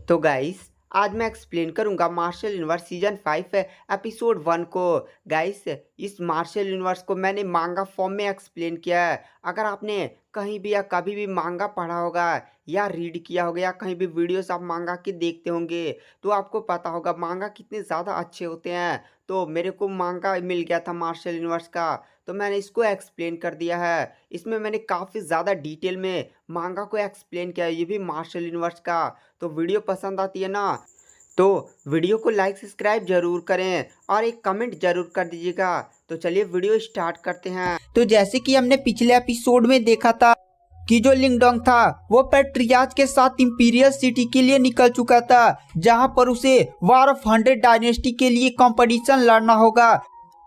तो गाइस आज मैं एक्सप्लेन करूंगा मार्शल यूनिवर्स सीजन 5 एपिसोड 1 को। गाइस इस मार्शल यूनिवर्स को मैंने मांगा फॉर्म में एक्सप्लेन किया है। अगर आपने कहीं भी या कभी भी मांगा पढ़ा होगा या रीड किया होगा या कहीं भी वीडियोस आप मांगा के देखते होंगे तो आपको पता होगा मांगा कितने ज़्यादा अच्छे होते हैं। तो मेरे को मांगा मिल गया था मार्शल यूनिवर्स का, तो मैंने इसको एक्सप्लेन कर दिया है। इसमें मैंने काफ़ी ज़्यादा डिटेल में मांगा को एक्सप्लेन किया है, ये भी मार्शल यूनिवर्स का। तो वीडियो पसंद आती है ना तो वीडियो को लाइक सब्सक्राइब जरूर करें और एक कमेंट जरूर कर दीजिएगा। तो चलिए वीडियो स्टार्ट करते हैं। तो जैसे कि हमने पिछले एपिसोड में देखा था कि जो लिंगडोंग था वो पैट्रियार्च के साथ इंपीरियल सिटी के लिए निकल चुका था, जहां पर उसे वॉर ऑफ 100 डायनेस्टी के लिए कंपटीशन लड़ना होगा।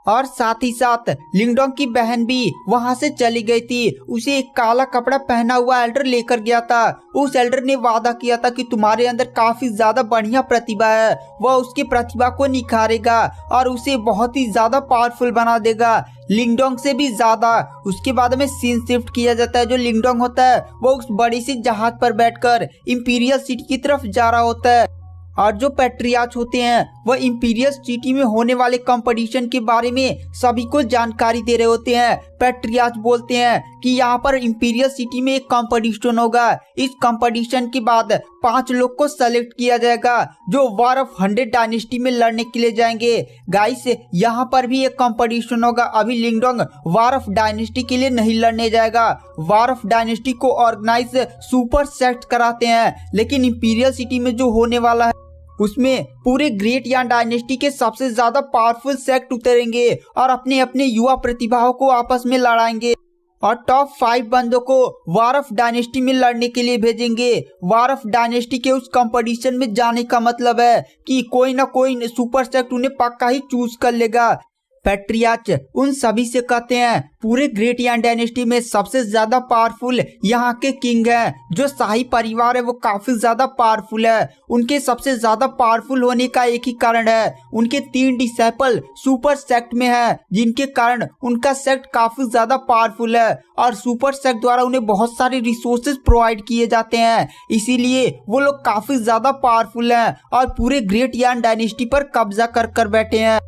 और साथ ही साथ लिंगडोंग की बहन भी वहां से चली गई थी। उसे एक काला कपड़ा पहना हुआ एल्डर लेकर गया था। उस एल्डर ने वादा किया था कि तुम्हारे अंदर काफी ज्यादा बढ़िया प्रतिभा है, वह उसकी प्रतिभा को निखारेगा और उसे बहुत ही ज्यादा पावरफुल बना देगा, लिंगडोंग से भी ज्यादा। उसके बाद में सीन शिफ्ट किया जाता है। जो लिंगडोंग होता है वो उस बड़ी सी जहाज पर बैठकर इंपीरियल सिटी की तरफ जा रहा होता है और जो पैट्रियार्च होते हैं वह इंपीरियल सिटी में होने वाले कंपटीशन के बारे में सभी को जानकारी दे रहे होते हैं। पैट्रियार्च बोलते हैं कि यहाँ पर इंपीरियल सिटी में एक कंपटीशन होगा। इस कंपटीशन के बाद 5 लोग को सेलेक्ट किया जाएगा जो वॉर ऑफ 100 डायनेस्टी में लड़ने के लिए जाएंगे। गाइस यहाँ पर भी एक कंपटीशन होगा। अभी लिंगडोंग वॉर ऑफ डायनेस्टी के लिए नहीं लड़ने जाएगा। वॉर ऑफ डायनेस्टी को ऑर्गेनाइज सुपर सेक्ट कराते हैं, लेकिन इंपीरियल सिटी में जो होने वाला है उसमें पूरे ग्रेट यान डायनेस्टी के सबसे ज्यादा पावरफुल सेक्ट उतरेंगे और अपने अपने युवा प्रतिभाओं को आपस में लड़ाएंगे और टॉप 5 बंदों को वॉर ऑफ डायनेस्टी में लड़ने के लिए भेजेंगे। वॉर ऑफ डायनेस्टी के उस कंपटीशन में जाने का मतलब है कि कोई ना कोई सुपर सेक्ट उन्हें पक्का ही चूज कर लेगा। पैट्रियार्च उन सभी से कहते हैं पूरे ग्रेट यान डायनेस्टी में सबसे ज्यादा पावरफुल यहाँ के किंग हैं। जो शाही परिवार है वो काफी ज्यादा पावरफुल है। उनके सबसे ज्यादा पावरफुल होने का एक ही कारण है, उनके 3 डिसेपल सुपर सेक्ट में है, जिनके कारण उनका सेक्ट काफी ज्यादा पावरफुल है और सुपर सेक्ट द्वारा उन्हें बहुत सारे रिसोर्सेज प्रोवाइड किए जाते हैं। इसीलिए वो लोग काफी ज्यादा पावरफुल हैं और पूरे ग्रेट यान डायनेस्टी पर कब्जा कर बैठे हैं।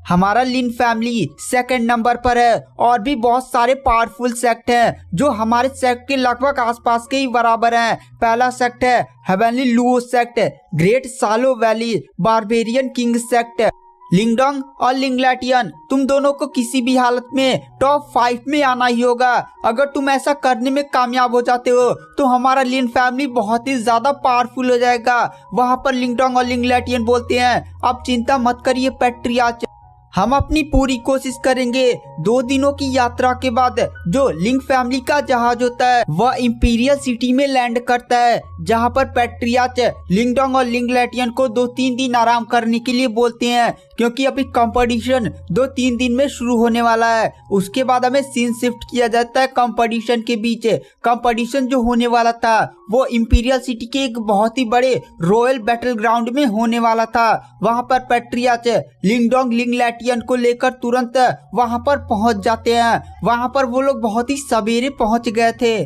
हमारा लिन फैमिली 2nd नंबर पर है और भी बहुत सारे पावरफुल सेक्ट हैं जो हमारे सेक्ट के लगभग आसपास के ही बराबर हैं। पहला सेक्ट है हेवनली लुओ सेक्ट, ग्रेट सालो वैली, बारबेरियन किंग सेक्ट। लिंगडोंग और लिंगलैटियन तुम दोनों को किसी भी हालत में टॉप 5 में आना ही होगा। अगर तुम ऐसा करने में कामयाब हो जाते हो तो हमारा लिन फैमिली बहुत ही ज्यादा पावरफुल हो जाएगा। वहां पर लिंगडोंग और लिंगलैटियन बोलते हैं अब चिंता मत करिए पैट्रियार्च, हम अपनी पूरी कोशिश करेंगे। 2 दिनों की यात्रा के बाद जो लिंग फैमिली का जहाज होता है वह इंपीरियल सिटी में लैंड करता है, जहां पर पैट्रियार्च लिंगडोंग और लिंगलैटियन को 2-3 दिन आराम करने के लिए बोलते हैं, क्योंकि अभी कंपटीशन 2-3 दिन में शुरू होने वाला है। उसके बाद हमें सीन शिफ्ट किया जाता है कंपटीशन के बीच। कंपटीशन जो होने वाला था वो इंपीरियल सिटी के एक बहुत ही बड़े रॉयल बैटल ग्राउंड में होने वाला था। वहां पर पैट्रियार्च लिंगडोंग लिंगलैटियन को लेकर तुरंत वहां पर पहुंच जाते हैं। वहां पर वो लोग बहुत ही सवेरे पहुंच गए थे।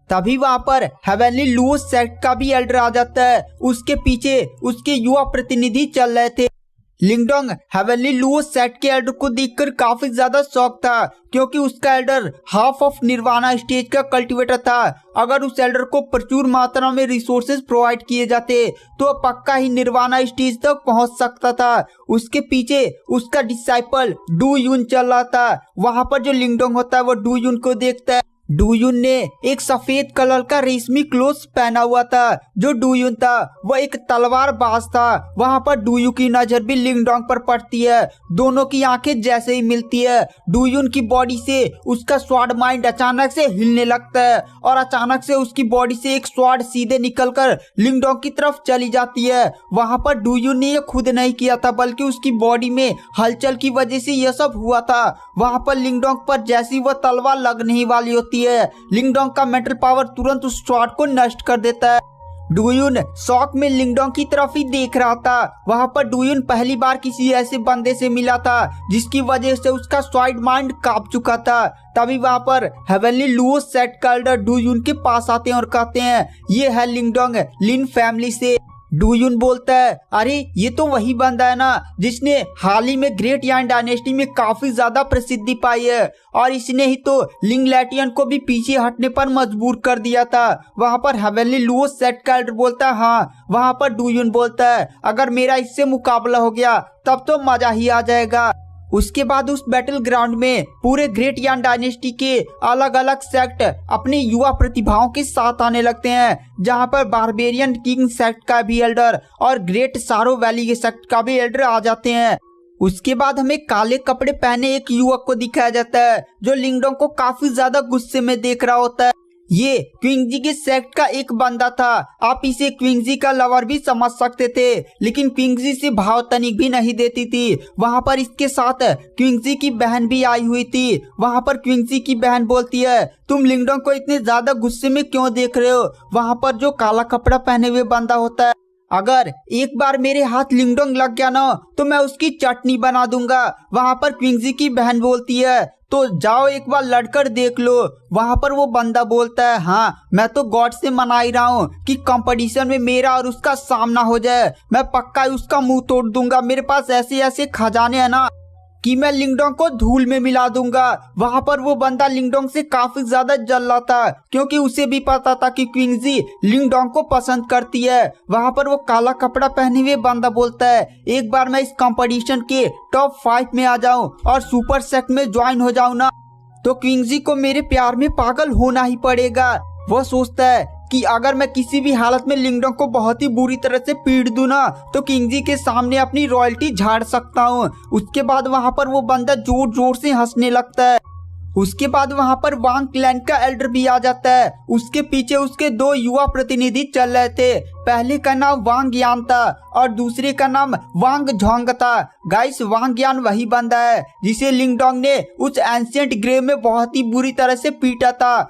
तभी वहां पर हेवनली लुओ सेक्ट का भी एल्डर आ जाता है। उसके पीछे उसके युवा प्रतिनिधि चल रहे थे। लिंगडोंग हेवनली लुओ सेक्ट के एल्डर को देखकर काफी ज्यादा शौक था, क्योंकि उसका Elder half of nirvana stage का कल्टीवेटर था। अगर उस एल्डर को प्रचुर मात्रा में रिसोर्सेज प्रोवाइड किए जाते तो पक्का ही निर्वाणा स्टेज तक पहुंच सकता था। उसके पीछे उसका डिसाइपल डू यून चल रहा था। वहां पर जो लिंगडोंग होता है वो डू यून को देखता है। डूयुन ने एक सफेद कलर का रेशमी क्लोथ पहना हुआ था। जो डूयुन था वह एक तलवार बाज था। वहां पर डूयू की नजर भी लिंगडोंग पर पड़ती है। दोनों की आंखें जैसे ही मिलती है डूयुन की बॉडी से उसका स्वॉर्ड माइंड अचानक से हिलने लगता है और अचानक से उसकी बॉडी से एक स्वॉर्ड सीधे निकलकर लिंगडोंग की तरफ चली जाती है। वहां पर डूयुन ने यह खुद नहीं किया था, बल्कि उसकी बॉडी में हलचल की वजह से यह सब हुआ था। वहां पर लिंगडोंग पर जैसी वह तलवार लगने ही वाली होती है, लिंगडोंग का मेंटल पावर तुरंत उस स्वॉर्ड को नष्ट कर देता है। डूयुन शौक में लिंगडोंग की तरफ ही देख रहा था। वहां पर डूयुन पहली बार किसी ऐसे बंदे से मिला था जिसकी वजह से उसका स्वॉर्ड माइंड कांप चुका था। तभी वहां पर हेवनली लुओ सेक्ट का एल्डर डूयुन के पास आते हैं और कहते हैं ये है लिंगडोंग लिन फैमिली से। डूयुन बोलता है, अरे ये तो वही बंदा है ना जिसने हाल ही में ग्रेट यान डायनेस्टी में काफी ज्यादा प्रसिद्धि पाई है और इसने ही तो लिंग लैटियन को भी पीछे हटने पर मजबूर कर दिया था। वहां पर हेवेनली लुओस सेट का एल्डर बोलता है, हाँ। वहां पर डूयुन बोलता है, अगर मेरा इससे मुकाबला हो गया तब तो मजा ही आ जाएगा। उसके बाद उस बैटल ग्राउंड में पूरे ग्रेट यान डायनेस्टी के अलग अलग सेक्ट अपने युवा प्रतिभाओं के साथ आने लगते हैं, जहां पर बारबेरियन किंग सेक्ट का भी एल्डर और ग्रेट सारो वैली के सेक्ट का भी एल्डर आ जाते हैं। उसके बाद हमें काले कपड़े पहने एक युवक को दिखाया जाता है जो लिंगडोंग को काफी ज्यादा गुस्से में देख रहा होता है। ये क्विंगजी के सेक्ट का एक बंदा था। आप इसे क्विंगजी का लवर भी समझ सकते थे, लेकिन क्विंगजी से भाव तनिक भी नहीं देती थी। वहां पर इसके साथ क्विंगजी की बहन भी आई हुई थी। वहां पर क्विंगजी की बहन बोलती है, तुम लिंगडोंग को इतने ज्यादा गुस्से में क्यों देख रहे हो? वहां पर जो काला कपड़ा पहने हुए बंदा होता है, अगर एक बार मेरे हाथ लिंगडोंग लग गया ना तो मैं उसकी चटनी बना दूंगा। वहां पर क्विंगजी की बहन बोलती है, तो जाओ एक बार लड़कर देख लो। वहां पर वो बंदा बोलता है, हाँ मैं तो गॉड से मना ही रहा हूँ कि कंपटीशन में मेरा और उसका सामना हो जाए। मैं पक्का उसका मुंह तोड़ दूंगा। मेरे पास ऐसे ऐसे खजाने हैं ना कि मैं लिंगडोंग को धूल में मिला दूंगा। वहां पर वो बंदा लिंगडोंग से काफी ज्यादा जल रहा था क्योंकि उसे भी पता था कि क्विंगजी लिंगडोंग को पसंद करती है। वहां पर वो काला कपड़ा पहने हुए बंदा बोलता है, एक बार मैं इस कंपटीशन के टॉप 5 में आ जाऊं और सुपर सेट में ज्वाइन हो जाऊं ना तो क्विंगजी को मेरे प्यार में पागल होना ही पड़ेगा। वो सोचता है कि अगर मैं किसी भी हालत में लिंगडोंग को बहुत ही बुरी तरह से पीट दूं ना तो क्विंगजी के सामने अपनी रॉयल्टी झाड़ सकता हूँ। उसके बाद वहां पर वो बंदा जोर जोर से हंसने लगता है। उसके बाद वहां पर वांग क्लैन का एल्डर भी आ जाता है। उसके पीछे उसके 2 युवा प्रतिनिधि चल रहे थे। पहले का नाम वांग यान था और दूसरे का नाम वांग झोंग था। गाइस, वांग यान वही बंदा है जिसे लिंगडोंग ने उस एंशिएंट ग्रेव में बहुत ही बुरी तरह से पीटा था।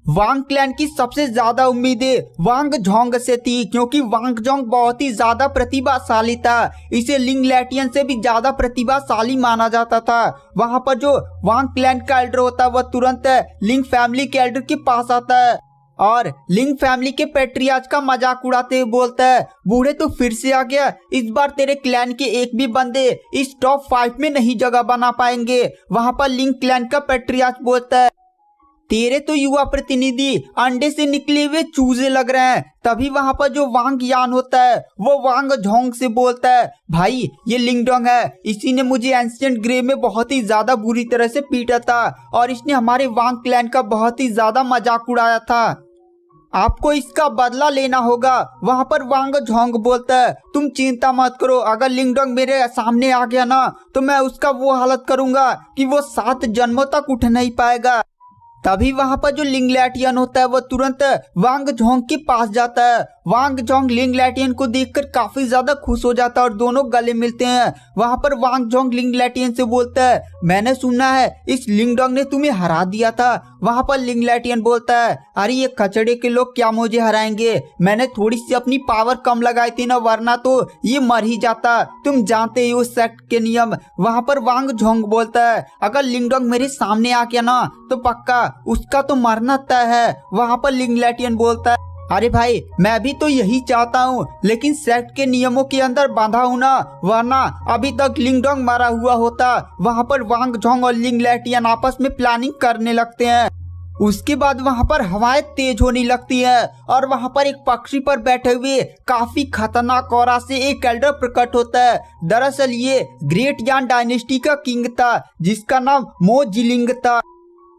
वांग क्लैन की सबसे ज्यादा उम्मीदें वांग झोंग से थी क्योंकि वांग झोंग बहुत ही ज्यादा प्रतिभाशाली था। इसे लिंग लैटियन से भी ज्यादा प्रतिभाशाली माना जाता था। वहां पर जो वांग क्लैन का एल्डर होता है वह तुरंत लिंग फैमिली के एल्डर के पास आता है और लिंग फैमिली के पेट्रियार्च का मजाक उड़ाते हुए बोलता है, बूढ़े तो फिर से आ गया। इस बार तेरे क्लैन के एक भी बंदे इस टॉप 5 में नहीं जगह बना पाएंगे। वहां पर लिंग क्लैन का पेट्रियार्च बोलता है, तेरे तो युवा प्रतिनिधि अंडे से निकले हुए चूजे लग रहे हैं। तभी वहां पर जो वांग यान होता है वो वांग झोंग से बोलता है, भाई ये लिंगडोंग है, इसी ने मुझे एंशिएंट ग्रेव में बहुत ही ज्यादा बुरी तरह से पीटा था और इसने हमारे वांग क्लैन का बहुत ही ज्यादा मजाक उड़ाया था। आपको इसका बदला लेना होगा। वहां पर वांग झोंग बोलता है, तुम चिंता मत करो, अगर लिंगडोंग मेरे सामने आ गया ना तो मैं उसका वो हालत करूंगा कि वो 7 जन्मों तक उठ नहीं पाएगा। तभी वहां पर जो लिंग लैटियन होता है वो तुरंत वांग झोंग के पास जाता है। वांग झोंग लिंग लैटियन को देखकर काफी ज्यादा खुश हो जाता है और दोनों गले मिलते हैं। वहां पर वांग झोंग लिंग लैटियन से बोलता है, मैंने सुना है इस लिंगडोंग ने तुम्हें हरा दिया था। वहां पर लिंग लैटियन बोलता है, अरे ये कचड़े के लोग क्या मुझे हराएंगे, मैंने थोड़ी सी अपनी पावर कम लगाई थी ना, वरना तो ये मर ही जाता। तुम जानते ही उस सेक्ट के नियम। वहां पर वांग झोंग बोलता है, अगर लिंगडोंग मेरे सामने आ गया ना तो पक्का उसका तो मरना तय है। वहां पर लिंग लैटियन बोलता है, अरे भाई मैं भी तो यही चाहता हूँ, लेकिन सेक्ट के नियमों के अंदर बांधा हूँ ना, वरना अभी तक लिंगडोंग मरा हुआ होता। वहां पर वांग झोंग और लिंग लैटियन आपस में प्लानिंग करने लगते हैं। उसके बाद वहां पर हवाएं तेज होने लगती है और वहां पर एक पक्षी पर बैठे हुए काफी खतरनाक औरा से एक एल्डर प्रकट होता है। दरअसल ये ग्रेट यान डायनेस्टी का किंग था जिसका नाम मो जिलिंग था।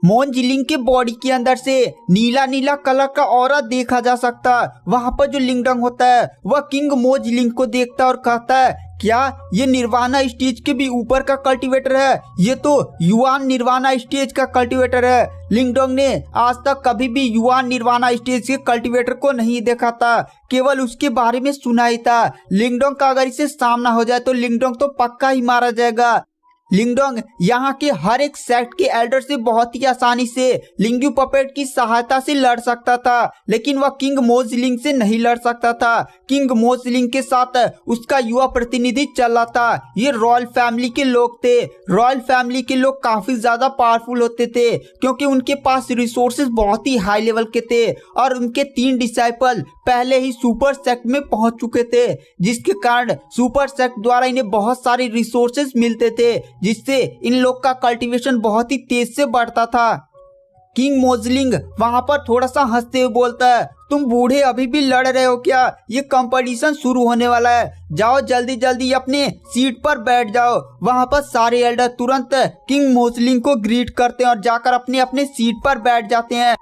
मोन जिलिंग के बॉडी के अंदर से नीला नीला कलर का ऑरा देखा जा सकता। वहां पर जो लिंगडोंग होता है वह किंग मो जिलिंग को देखता और कहता है, क्या ये निर्वाणा स्टेज के भी ऊपर का कल्टीवेटर है? ये तो युआन निर्वाणा स्टेज का कल्टीवेटर है। लिंगडोंग ने आज तक कभी भी युआन निर्वाणा स्टेज के कल्टीवेटर को नहीं देखा था, केवल उसके बारे में सुना ही था। लिंगडोंग का अगर इसे सामना हो जाए तो लिंगडोंग तो पक्का ही मारा जाएगा। लिंगडोंग यहाँ के हर एक सेक्ट के एल्डर से बहुत ही आसानी से लिंग्यू पपेट की सहायता से लड़ सकता था, लेकिन वह किंग मोजलिंग से नहीं लड़ सकता था। किंग मोजलिंग के साथ उसका युवा प्रतिनिधि चला था। ये रॉयल फैमिली के लोग थे। रॉयल फैमिली के लोग काफी ज्यादा पावरफुल होते थे क्योंकि उनके पास रिसोर्सेज बहुत ही हाई लेवल के थे और उनके 3 डिसाइपल पहले ही सुपर सेक्ट में पहुंच चुके थे, जिसके कारण सुपर सेक्ट द्वारा इन्हें बहुत सारे रिसोर्सेज मिलते थे, जिससे इन लोग का कल्टीवेशन बहुत ही तेज से बढ़ता था। किंग मोजलिंग वहां पर थोड़ा सा हंसते हुए बोलता है, तुम बूढ़े अभी भी लड़ रहे हो क्या? ये कंपटीशन शुरू होने वाला है, जाओ जल्दी जल्दी अपने सीट पर बैठ जाओ। वहां पर सारे एल्डर तुरंत किंग मोजलिंग को ग्रीट करते हैं और जाकर अपने अपने सीट पर बैठ जाते हैं।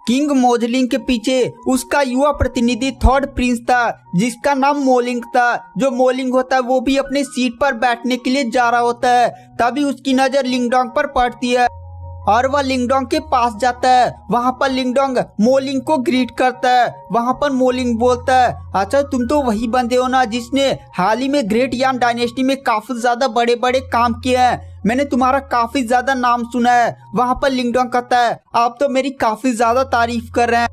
किंग मोजलिंग के पीछे उसका युवा प्रतिनिधि थर्ड प्रिंस था, जिसका नाम मोलिंग था। जो मोलिंग होता है वो भी अपने सीट पर बैठने के लिए जा रहा होता है। तभी उसकी नजर लिंगडोंग पर पड़ती है और वह लिंगडोंग के पास जाता है। वहां पर लिंगडोंग मोलिंग को ग्रीट करता है। वहां पर मोलिंग बोलता है, अच्छा तुम तो वही बंदे हो ना जिसने हाल ही में ग्रेट यान डायनेस्टी में काफी ज्यादा बड़े बड़े काम किए हैं, मैंने तुम्हारा काफी ज्यादा नाम सुना है। वहां पर लिंगडोंग कहता है, आप तो मेरी काफी ज्यादा तारीफ कर रहे हैं,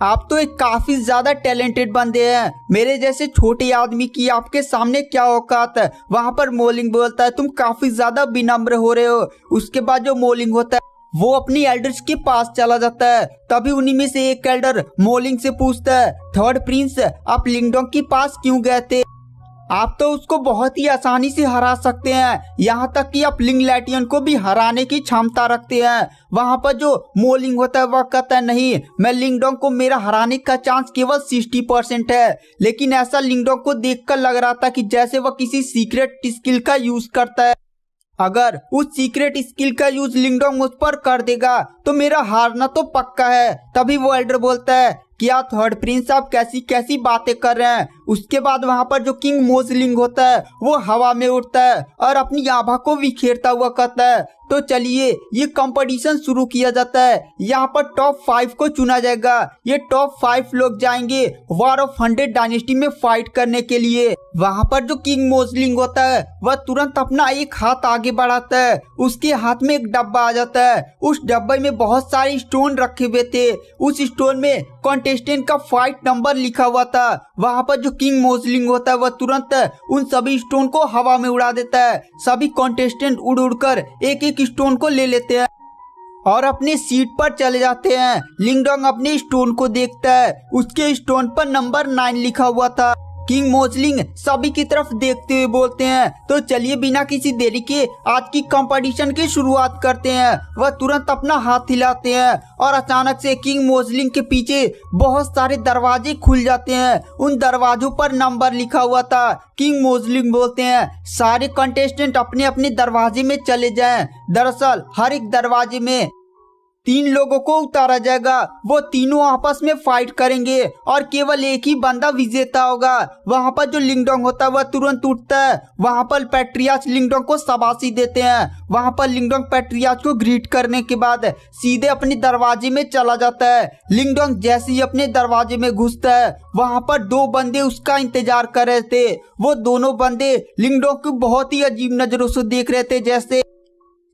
आप तो एक काफी ज्यादा टैलेंटेड बंदे हैं, मेरे जैसे छोटे आदमी की आपके सामने क्या औकात है। वहां पर मोलिंग बोलता है, तुम काफी ज्यादा विनम्र हो रहे हो। उसके बाद जो मोलिंग होता है वो अपनी एल्डर्स के पास चला जाता है। तभी उन्हीं में से एक एल्डर मोलिंग से पूछता है, थर्ड प्रिंस आप लिंगडोंग के पास क्यों गए थे? आप तो उसको बहुत ही आसानी से हरा सकते हैं, यहाँ तक कि आप लिंगलैटियन को भी हराने की क्षमता रखते हैं। वहां पर जो मोलिंग होता है वह कहता है, नहीं, मैं लिंगडोंग को मेरा हराने का चांस केवल 60% है। लेकिन ऐसा लिंगडोंग को देखकर लग रहा था कि जैसे वह किसी सीक्रेट स्किल का यूज करता है। अगर उस सीक्रेट स्किल का यूज लिंगडोंग मुझ पर कर देगा तो मेरा हारना तो पक्का है। तभी वो एल्डर बोलता है, क्या थर्ड प्रिंस आप कैसी कैसी बातें कर रहे हैं? उसके बाद वहां पर जो किंग मोजलिंग होता है वो हवा में उड़ता है और अपनी आभा को बिखेरता हुआ कहता है, तो चलिए ये कंपटीशन शुरू किया जाता है। यहाँ पर टॉप 5 को चुना जाएगा। ये टॉप 5 लोग जाएंगे वॉर ऑफ 100 डायनेस्टी में फाइट करने के लिए। वहां पर जो किंग मोजलिंग होता है वह तुरंत अपना एक हाथ आगे बढ़ाता है। उसके हाथ में एक डब्बा आ जाता है। उस डब्बे में बहुत सारे स्टोन रखे हुए थे। उस स्टोन में कॉन्टेस्टेंट का फाइट नंबर लिखा हुआ था। वहां पर जो किंग मोजलिंग होता है वह तुरंत उन सभी स्टोन को हवा में उड़ा देता है। सभी कॉन्टेस्टेंट उड़ उड़कर एक एक स्टोन को ले लेते हैं और अपने सीट पर चले जाते हैं। लिंगडोंग अपने स्टोन को देखता है, उसके स्टोन पर नंबर 9 लिखा हुआ था। किंग मोजलिंग सभी की तरफ देखते हुए बोलते हैं, तो चलिए बिना किसी देरी के आज की कंपटीशन की शुरुआत करते हैं। वह तुरंत अपना हाथ हिलाते हैं और अचानक से किंग मोजलिंग के पीछे बहुत सारे दरवाजे खुल जाते हैं। उन दरवाजों पर नंबर लिखा हुआ था। किंग मोजलिंग बोलते हैं, सारे कंटेस्टेंट अपने अपने दरवाजे में चले जाएं। दरअसल हर एक दरवाजे में 3 लोगों को उतारा जाएगा। वो तीनों आपस में फाइट करेंगे और केवल एक ही बंदा विजेता होगा। वहां पर जो लिंगडोंग होता है वह तुरंत उठता है। वहां पर पैट्रियार्च लिंगडोंग को शाबाशी देते हैं। वहां पर लिंगडोंग पैट्रियार्च को ग्रीट करने के बाद सीधे अपने दरवाजे में चला जाता है। लिंगडोंग जैसे ही अपने दरवाजे में घुसता है वहां पर 2 बंदे उसका इंतजार कर रहे थे। वो दोनों बंदे लिंगडोंग को बहुत ही अजीब नजरों से देख रहे थे,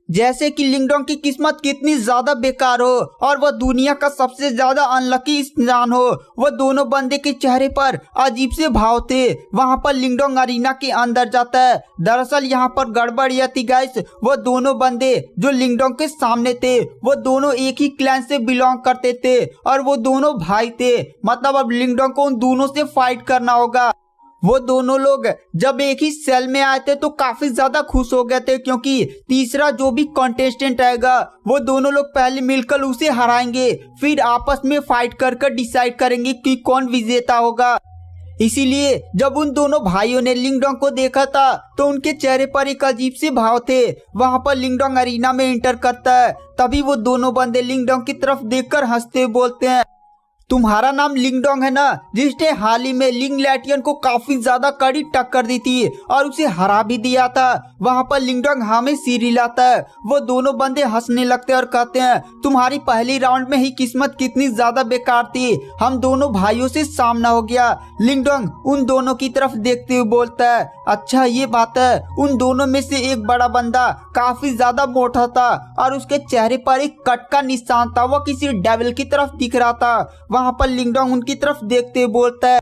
जैसे कि लिंगडोंग की किस्मत कितनी ज्यादा बेकार हो और वह दुनिया का सबसे ज्यादा अनलकी इंसान हो। वह दोनों बंदे के चेहरे पर अजीब से भाव थे। वहां पर लिंगडोंग अरीना के अंदर जाता है। दरअसल यहाँ पर गड़बड़ यह थी गाइस, वह दोनों बंदे जो लिंगडोंग के सामने थे वो दोनों एक ही क्लैन से बिलोंग करते थे और वो दोनों भाई थे। मतलब अब लिंगडोंग को उन दोनों से फाइट करना होगा। वो दोनों लोग जब एक ही सेल में आए थे तो काफी ज्यादा खुश हो गए थे, क्योंकि तीसरा जो भी कॉन्टेस्टेंट आएगा वो दोनों लोग पहले मिलकर उसे हराएंगे, फिर आपस में फाइट कर डिसाइड करेंगे कि कौन विजेता होगा। इसीलिए जब उन दोनों भाइयों ने लिंगडोंग को देखा था तो उनके चेहरे पर एक अजीब से भाव थे। वहां पर लिंगडोंग अरीना में एंटर करता है। तभी वो दोनों बंदे लिंगडोंग की तरफ देखकर हंसते बोलते हैं, तुम्हारा नाम लिंगडोंग है ना, जिसने हाल ही में लिंग लैटियन को काफी ज्यादा कड़ी टक्कर दी थी और उसे हरा भी दिया था। वहाँ पर लिंगडोंग हमें सीरी लाता है। वो दोनों बंदे हंसने लगते हैं और कहते हैं तुम्हारी पहली राउंड में ही किस्मत कितनी ज्यादा बेकार थी, हम दोनों भाइयों से सामना हो गया। लिंगडोंग उन दोनों की तरफ देखते हुए बोलता है अच्छा ये बात है। उन दोनों में से एक बड़ा बंदा काफी ज्यादा मोटा था और उसके चेहरे पर एक कट का निशान था, वो किसी डेविल की तरफ दिख रहा था। वहाँ पर लिंगडोंग उनकी तरफ देखते हुए बोलता है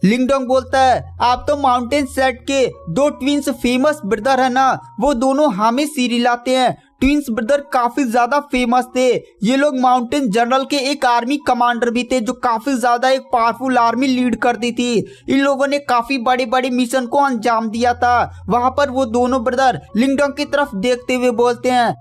लिंगडोंग बोलता है आप तो माउंटेन सेट के दो ट्विंस फेमस ब्रदर है ना, वो दोनों हमें सीरी लाते हैं। ट्विंस ब्रदर काफी ज्यादा फेमस थे। ये लोग माउंटेन जनरल के एक आर्मी कमांडर भी थे जो काफी ज्यादा एक पावरफुल आर्मी लीड करती थी। इन लोगों ने काफी बड़े बड़े मिशन को अंजाम दिया था। वहां पर वो दोनों ब्रदर लिंगडोंग की तरफ देखते हुए बोलते हैं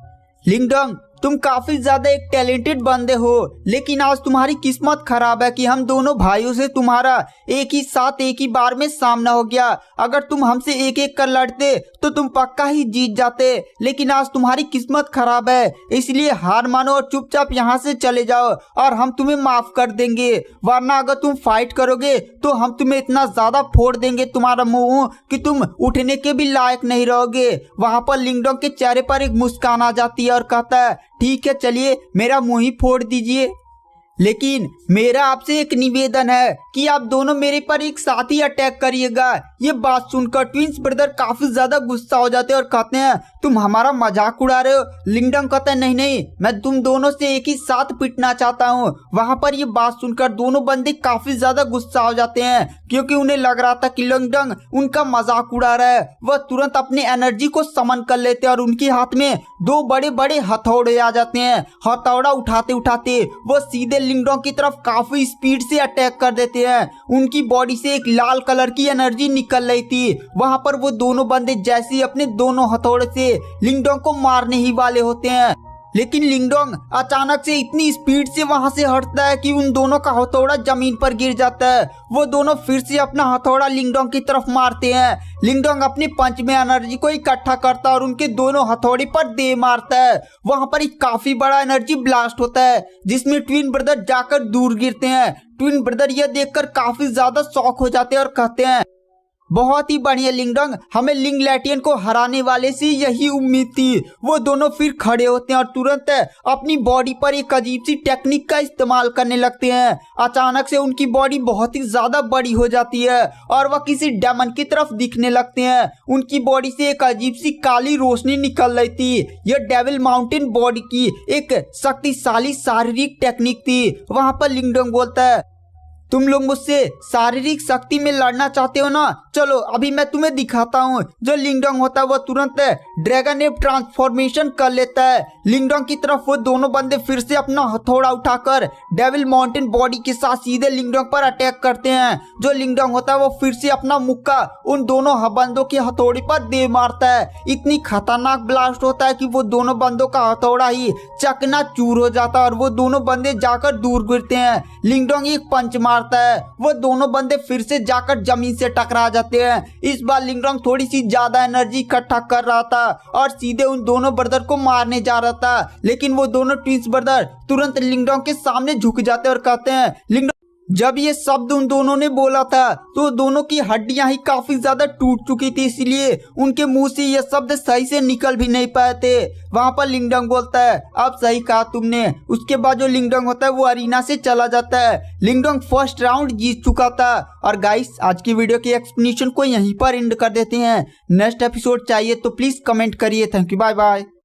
लिंगडोंग तुम काफी ज्यादा एक टैलेंटेड बंदे हो, लेकिन आज तुम्हारी किस्मत खराब है कि हम दोनों भाइयों से तुम्हारा एक ही साथ एक ही बार में सामना हो गया। अगर तुम हमसे एक एक कर लड़ते तो तुम पक्का ही जीत जाते, लेकिन आज तुम्हारी किस्मत खराब है, इसलिए हार मानो और चुपचाप यहाँ से चले जाओ और हम तुम्हें माफ कर देंगे। वरना अगर तुम फाइट करोगे तो हम तुम्हें इतना ज्यादा फोड़ देंगे तुम्हारा मुंह कि तुम उठने के भी लायक नहीं रहोगे। वहाँ पर लिंगडोंग के चेहरे पर एक मुस्कान आ जाती है और कहता है ठीक है चलिए मेरा मुंह ही फोड़ दीजिए, लेकिन मेरा आपसे एक निवेदन है कि आप दोनों मेरे पर एक साथ ही अटैक करिएगा। ये बात सुनकर ट्विंस ब्रदर काफी ज्यादा गुस्सा हो जाते हैं और कहते हैं तुम हमारा मजाक उड़ा रहे हो। लिंगडोंग कहता है नहीं नहीं मैं तुम दोनों से एक ही साथ पिटना चाहता हूँ। वहां पर ये बात सुनकर दोनों बंदे काफी ज्यादा गुस्सा हो जाते हैं क्योंकि उन्हें लग रहा था कि लिंगडोंग उनका मजाक उड़ा रहा है। वह तुरंत अपनी एनर्जी को समन कर लेते हैं और उनके हाथ में दो बड़े बड़े हथौड़े आ जाते हैं। हथौड़ा उठाते उठाते वो सीधे लिंगडोंग की तरफ काफी स्पीड से अटैक कर देते हैं। उनकी बॉडी से एक लाल कलर की एनर्जी निकल रही थी। वहां पर वो दोनों बंदे जैसे ही अपने दोनों हथौड़े से लिंगडोंग को मारने ही वाले होते हैं, लेकिन लिंगडोंग अचानक से इतनी स्पीड से वहां से हटता है कि उन दोनों का हथौड़ा जमीन पर गिर जाता है। वो दोनों फिर से अपना हथौड़ा लिंगडोंग की तरफ मारते हैं। लिंगडोंग अपने पंच में एनर्जी को इकट्ठा करता है और उनके दोनों हथौड़े पर दे मारता है। वहां पर एक काफी बड़ा एनर्जी ब्लास्ट होता है जिसमें ट्विन ब्रदर जाकर दूर गिरते हैं। ट्विन ब्रदर यह देखकर काफी ज्यादा शॉक हो जाते हैं और कहते हैं बहुत ही बढ़िया लिंगडोंग, हमें लिंग लैटियन को हराने वाले से यही उम्मीद थी। वो दोनों फिर खड़े होते हैं और तुरंत अपनी बॉडी पर एक अजीब सी टेक्निक का इस्तेमाल करने लगते हैं। अचानक से उनकी बॉडी बहुत ही ज्यादा बड़ी हो जाती है और वह किसी डेमन की तरफ दिखने लगते हैं। उनकी बॉडी से एक अजीब सी काली रोशनी निकल रही थी। यह डेविल माउंटेन बॉडी की एक शक्तिशाली शारीरिक टेक्निक थी। वहां पर लिंगडोंग बोलता है तुम लोग मुझसे शारीरिक शक्ति में लड़ना चाहते हो ना, चलो अभी मैं तुम्हें दिखाता हूँ। जो लिंगडोंग होता है वो तुरंत ड्रैगन एप ट्रांसफॉर्मेशन कर लेता है। लिंगडोंग की तरफ वो दोनों बंदे फिर से अपना हथौड़ा उठाकर डेविल माउंटेन बॉडी के साथ सीधे लिंगडोंग पर अटैक करते हैं। जो लिंगडोंग होता है वो फिर से अपना मुक्का उन दोनों बंदों के हथौड़े पर दे मारता है। इतनी खतरनाक ब्लास्ट होता है कि वो दोनों बंदों का हथौड़ा ही चकनाचूर हो जाता है और वो दोनों बंदे जाकर दूर गिरते हैं। लिंगडोंग एक पंच मारता है, वो दोनों बंदे फिर से जाकर जमीन से टकरा जाते हैं। इस बार लिंगडोंग थोड़ी सी ज्यादा एनर्जी इकट्ठा कर रहा था और सीधे उन दोनों ब्रदर को मारने जा रहा था, लेकिन वो दोनों ट्विंस ब्रदर तुरंत लिंगडोंग के सामने झुक जाते हैं और कहते हैं लिंगडोंग जब ये शब्द उन दोनों ने बोला था तो दोनों की हड्डियां ही काफी ज्यादा टूट चुकी थी, इसलिए उनके मुंह से ये शब्द सही से निकल भी नहीं पाए थे। वहां पर लिंगडोंग बोलता है अब सही कहा तुमने। उसके बाद जो लिंगडोंग होता है वो अरीना से चला जाता है। लिंगडोंग फर्स्ट राउंड जीत चुका था। और गाइस आज की वीडियो की एक्सप्लेनेशन को यहीं पर एंड कर देते हैं। नेक्स्ट एपिसोड चाहिए तो प्लीज कमेंट करिए। Thank you, bye bye.